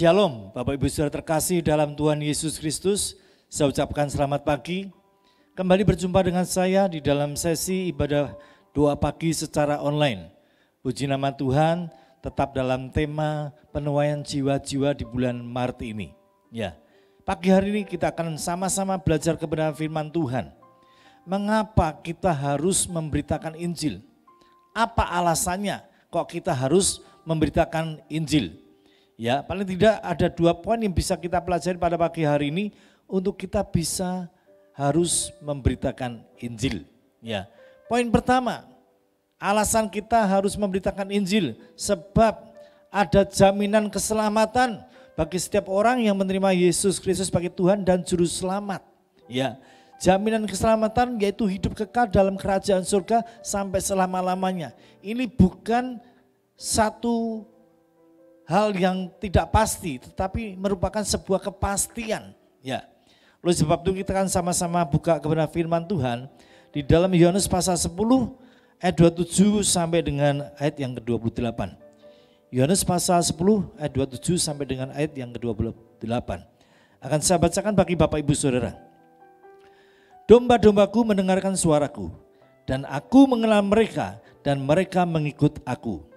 Shalom, Bapak Ibu Saudara terkasih dalam Tuhan Yesus Kristus. Saya ucapkan selamat pagi. Kembali berjumpa dengan saya di dalam sesi ibadah doa pagi secara online. Puji nama Tuhan, tetap dalam tema penuaian jiwa-jiwa di bulan Maret ini. Ya, pagi hari ini kita akan sama-sama belajar kebenaran firman Tuhan. Mengapa kita harus memberitakan Injil? Apa alasannya kok kita harus memberitakan Injil? Ya, paling tidak ada 2 poin yang bisa kita pelajari pada pagi hari ini untuk kita bisa harus memberitakan Injil. Ya, poin pertama, alasan kita harus memberitakan Injil sebab ada jaminan keselamatan bagi setiap orang yang menerima Yesus Kristus sebagai Tuhan dan Juru Selamat. Ya, jaminan keselamatan yaitu hidup kekal dalam kerajaan surga sampai selama-lamanya. Ini bukan satu hal yang tidak pasti, tetapi merupakan sebuah kepastian. Ya, oleh sebab itu kita kan sama-sama buka kepada firman Tuhan di dalam Yohanes pasal 10 ayat 27 sampai dengan ayat yang ke-28. Yohanes pasal 10 ayat 27 sampai dengan ayat yang ke-28. Akan saya bacakan bagi Bapak Ibu Saudara. Domba-dombaku mendengarkan suaraku, dan aku mengenal mereka, dan mereka mengikut aku.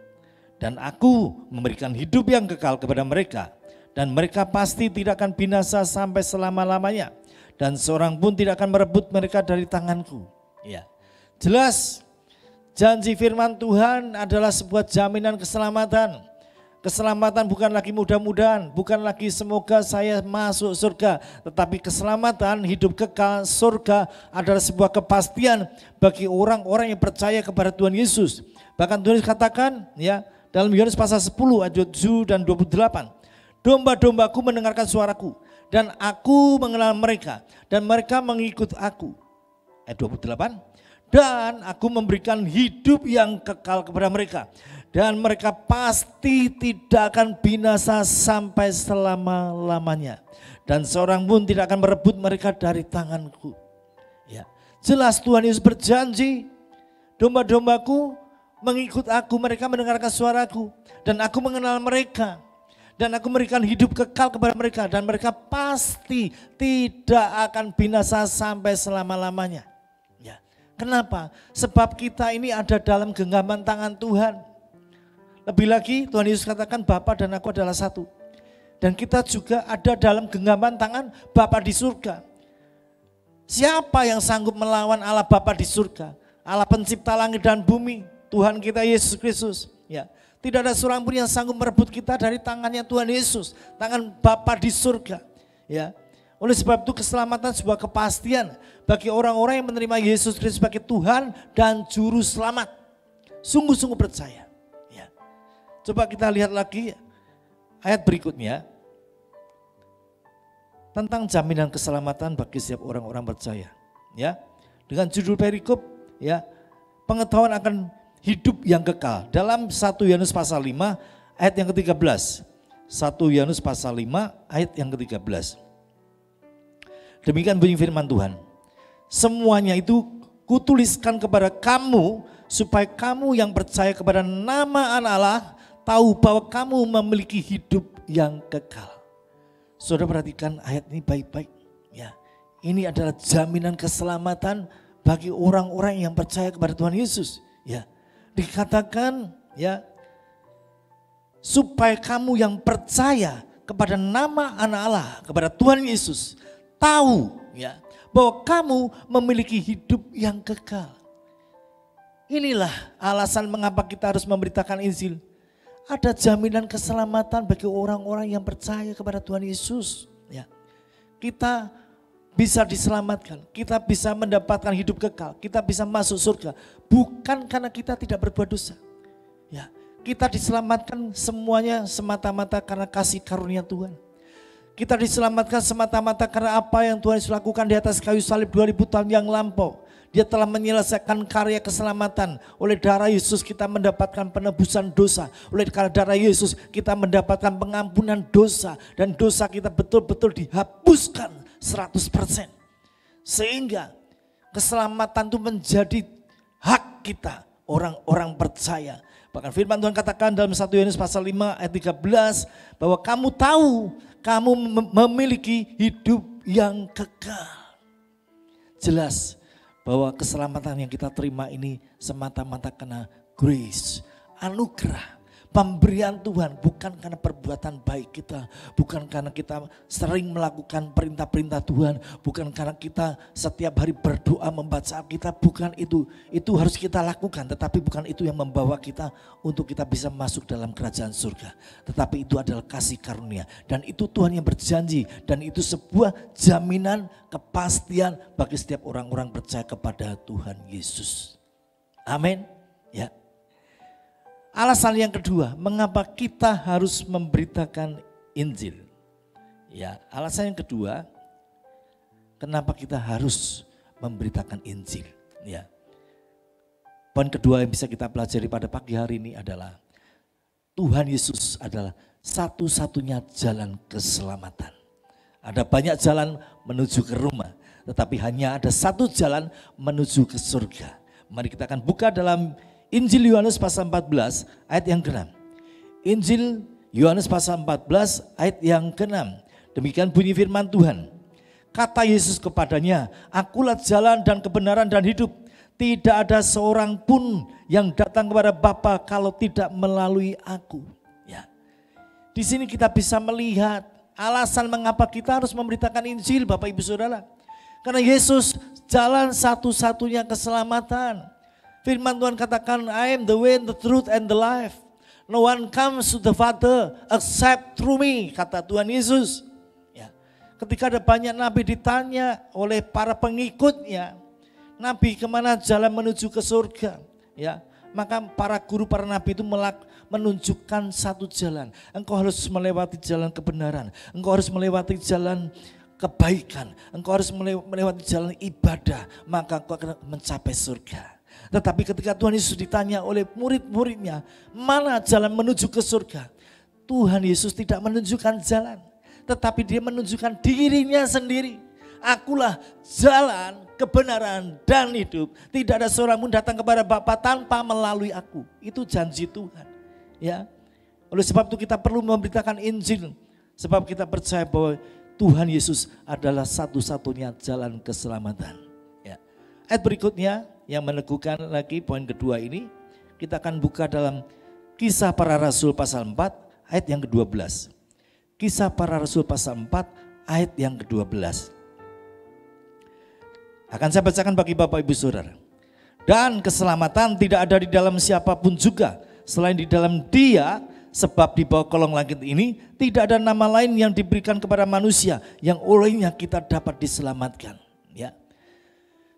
Dan aku memberikan hidup yang kekal kepada mereka, dan mereka pasti tidak akan binasa sampai selama-lamanya, dan seorang pun tidak akan merebut mereka dari tanganku. Ya, jelas janji firman Tuhan adalah sebuah jaminan keselamatan. Keselamatan bukan lagi mudah-mudahan, bukan lagi semoga saya masuk surga, tetapi keselamatan hidup kekal surga adalah sebuah kepastian bagi orang-orang yang percaya kepada Tuhan Yesus. Bahkan Tuhan Yesus katakan ya dalam Yohanes pasal 10 ayat 7 dan 28, domba-dombaku mendengarkan suaraku, dan aku mengenal mereka, dan mereka mengikut aku. Ayat 28, dan aku memberikan hidup yang kekal kepada mereka, dan mereka pasti tidak akan binasa sampai selama-lamanya, dan seorang pun tidak akan merebut mereka dari tanganku. Ya, jelas Tuhan Yesus berjanji, domba-dombaku mengikut aku, mereka mendengarkan suaraku, dan aku mengenal mereka, dan aku memberikan hidup kekal kepada mereka, dan mereka pasti tidak akan binasa sampai selama-lamanya. Ya, kenapa? Sebab kita ini ada dalam genggaman tangan Tuhan. Lebih lagi Tuhan Yesus katakan Bapa dan aku adalah satu. Dan kita juga ada dalam genggaman tangan Bapa di surga. Siapa yang sanggup melawan Allah Bapa di surga? Allah pencipta langit dan bumi, Tuhan kita Yesus Kristus. Ya, tidak ada seorang pun yang sanggup merebut kita dari tangannya Tuhan Yesus, tangan Bapa di surga. Ya, oleh sebab itu keselamatan sebuah kepastian bagi orang-orang yang menerima Yesus Kristus sebagai Tuhan dan Juru Selamat. Sungguh-sungguh percaya. Coba kita lihat lagi ayat berikutnya tentang jaminan keselamatan bagi setiap orang-orang percaya. Ya, dengan judul perikop ya, pengetahuan akan hidup yang kekal dalam 1 Yohanes pasal 5 ayat yang ke-13. 1 Yohanes pasal 5 ayat yang ke-13. Demikian bunyi firman Tuhan. Semuanya itu kutuliskan kepada kamu supaya kamu yang percaya kepada nama Anak Allah tahu bahwa kamu memiliki hidup yang kekal. Saudara perhatikan ayat ini baik-baik. Ya, ini adalah jaminan keselamatan bagi orang-orang yang percaya kepada Tuhan Yesus. Ya, dikatakan ya supaya kamu yang percaya kepada nama Anak Allah, kepada Tuhan Yesus, tahu ya bahwa kamu memiliki hidup yang kekal. Inilah alasan mengapa kita harus memberitakan Injil. Ada jaminan keselamatan bagi orang-orang yang percaya kepada Tuhan Yesus. Ya, kita bisa diselamatkan, kita bisa mendapatkan hidup kekal, kita bisa masuk surga. Bukan karena kita tidak berbuat dosa. Ya, kita diselamatkan semuanya semata-mata karena kasih karunia Tuhan. Kita diselamatkan semata-mata karena apa yang Tuhan Yesus lakukan di atas kayu salib 2000 tahun yang lampau. Dia telah menyelesaikan karya keselamatan. Oleh darah Yesus kita mendapatkan penebusan dosa. Oleh karena darah Yesus kita mendapatkan pengampunan dosa. Dan dosa kita betul-betul dihapuskan 100%. Sehingga keselamatan itu menjadi hak kita, orang-orang percaya. Bahkan firman Tuhan katakan dalam 1 Yohanes pasal 5 ayat 13 bahwa kamu tahu kamu memiliki hidup yang kekal. Jelas bahwa keselamatan yang kita terima ini semata-mata karena grace, anugerah, pemberian Tuhan, bukan karena perbuatan baik kita, bukan karena kita sering melakukan perintah-perintah Tuhan, bukan karena kita setiap hari berdoa membaca Alkitab, bukan itu. Itu harus kita lakukan, tetapi bukan itu yang membawa kita untuk kita bisa masuk dalam kerajaan surga. Tetapi itu adalah kasih karunia, dan itu Tuhan yang berjanji, dan itu sebuah jaminan kepastian bagi setiap orang-orang percaya kepada Tuhan Yesus. Amin. Ya. Alasan yang kedua, mengapa kita harus memberitakan Injil? Ya, alasan yang kedua, kenapa kita harus memberitakan Injil. Ya. Poin kedua yang bisa kita pelajari pada pagi hari ini adalah Tuhan Yesus adalah satu-satunya jalan keselamatan. Ada banyak jalan menuju ke rumah, tetapi hanya ada satu jalan menuju ke surga. Mari kita akan buka dalam Injil Yohanes pasal 14 ayat yang ke-6. Injil Yohanes pasal 14 ayat yang ke-6. Demikian bunyi firman Tuhan. Kata Yesus kepadanya, akulah jalan dan kebenaran dan hidup. Tidak ada seorang pun yang datang kepada Bapa kalau tidak melalui aku. Ya. Di sini kita bisa melihat alasan mengapa kita harus memberitakan Injil, Bapak Ibu Saudara. Karena Yesus jalan satu-satunya keselamatan. Firman Tuhan katakan, I am the way, the truth, and the life. No one comes to the Father except through me, kata Tuhan Yesus. Ya. Ketika ada banyak nabi ditanya oleh para pengikutnya, Nabi kemana jalan menuju ke surga? Ya, maka para guru, para nabi itu menunjukkan satu jalan. Engkau harus melewati jalan kebenaran. Engkau harus melewati jalan kebaikan. Engkau harus melewati jalan ibadah. Maka engkau akan mencapai surga. Tetapi ketika Tuhan Yesus ditanya oleh murid-muridnya, mana jalan menuju ke surga? Tuhan Yesus tidak menunjukkan jalan. Tetapi dia menunjukkan dirinya sendiri. Akulah jalan, kebenaran, dan hidup. Tidak ada seorang pun datang kepada Bapa tanpa melalui aku. Itu janji Tuhan. Ya. Oleh sebab itu kita perlu memberitakan Injil. Sebab kita percaya bahwa Tuhan Yesus adalah satu-satunya jalan keselamatan. Ya. Ayat berikutnya yang meneguhkan lagi poin kedua ini. Kita akan buka dalam Kisah Para Rasul pasal 4 ayat yang ke-12. Kisah Para Rasul pasal 4 ayat yang ke-12. Akan saya bacakan bagi Bapak Ibu Saudara. Dan keselamatan tidak ada di dalam siapapun juga selain di dalam Dia, sebab di bawah kolong langit ini tidak ada nama lain yang diberikan kepada manusia yang olehnya kita dapat diselamatkan. Ya.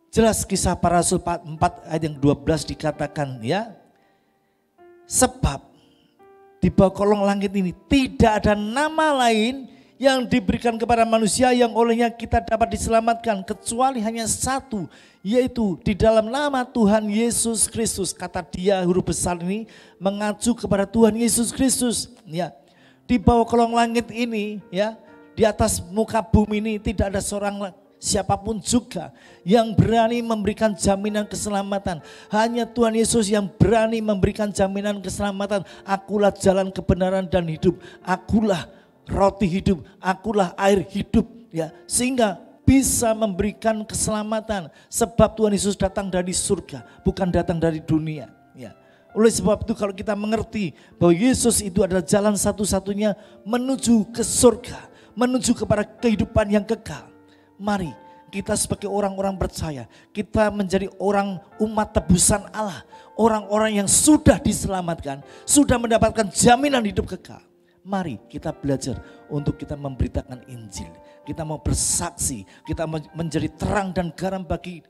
Jelas Kisah Para Rasul 4 ayat yang 12 dikatakan, ya. Sebab di bawah kolong langit ini tidak ada nama lain yang diberikan kepada manusia yang olehnya kita dapat diselamatkan, kecuali hanya satu, yaitu di dalam nama Tuhan Yesus Kristus. Kata Dia huruf besar ini mengacu kepada Tuhan Yesus Kristus. Ya, di bawah kolong langit ini, ya, di atas muka bumi ini tidak ada seorang siapapun juga yang berani memberikan jaminan keselamatan. Hanya Tuhan Yesus yang berani memberikan jaminan keselamatan. Akulah jalan, kebenaran, dan hidup. Akulah roti hidup, akulah air hidup, ya, sehingga bisa memberikan keselamatan. Sebab Tuhan Yesus datang dari surga, bukan datang dari dunia. Ya. Oleh sebab itu kalau kita mengerti bahwa Yesus itu adalah jalan satu-satunya menuju ke surga, menuju kepada kehidupan yang kekal. Mari kita sebagai orang-orang percaya, kita menjadi orang umat tebusan Allah, orang-orang yang sudah diselamatkan, sudah mendapatkan jaminan hidup kekal. Mari kita belajar untuk kita memberitakan Injil. Kita mau bersaksi, kita menjadi terang dan garam bagi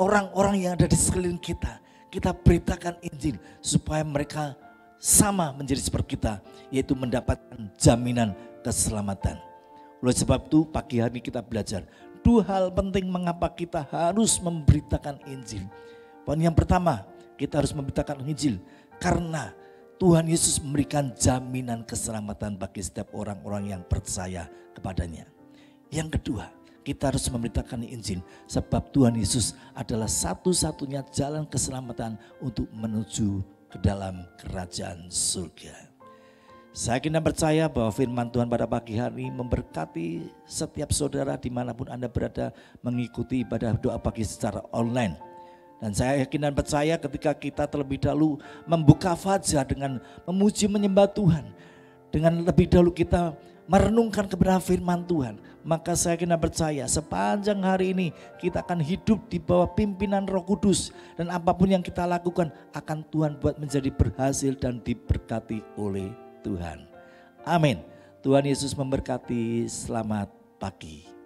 orang-orang yang ada di sekeliling kita. Kita beritakan Injil supaya mereka sama menjadi seperti kita, yaitu mendapatkan jaminan keselamatan. Oleh sebab itu pagi hari kita belajar dua hal penting mengapa kita harus memberitakan Injil. Poin yang pertama, kita harus memberitakan Injil karena Tuhan Yesus memberikan jaminan keselamatan bagi setiap orang-orang yang percaya kepadanya. Yang kedua, kita harus memberitakan Injil sebab Tuhan Yesus adalah satu-satunya jalan keselamatan untuk menuju ke dalam kerajaan surga. Saya kini percaya bahwa firman Tuhan pada pagi hari memberkati setiap saudara dimanapun Anda berada mengikuti ibadah doa pagi secara online. Dan saya yakin dan percaya ketika kita terlebih dahulu membuka fajar dengan memuji menyembah Tuhan. Dengan lebih dahulu kita merenungkan kebenaran firman Tuhan. Maka saya yakin dan percaya sepanjang hari ini kita akan hidup di bawah pimpinan Roh Kudus. Dan apapun yang kita lakukan akan Tuhan buat menjadi berhasil dan diberkati oleh Tuhan. Amin. Tuhan Yesus memberkati. Selamat pagi.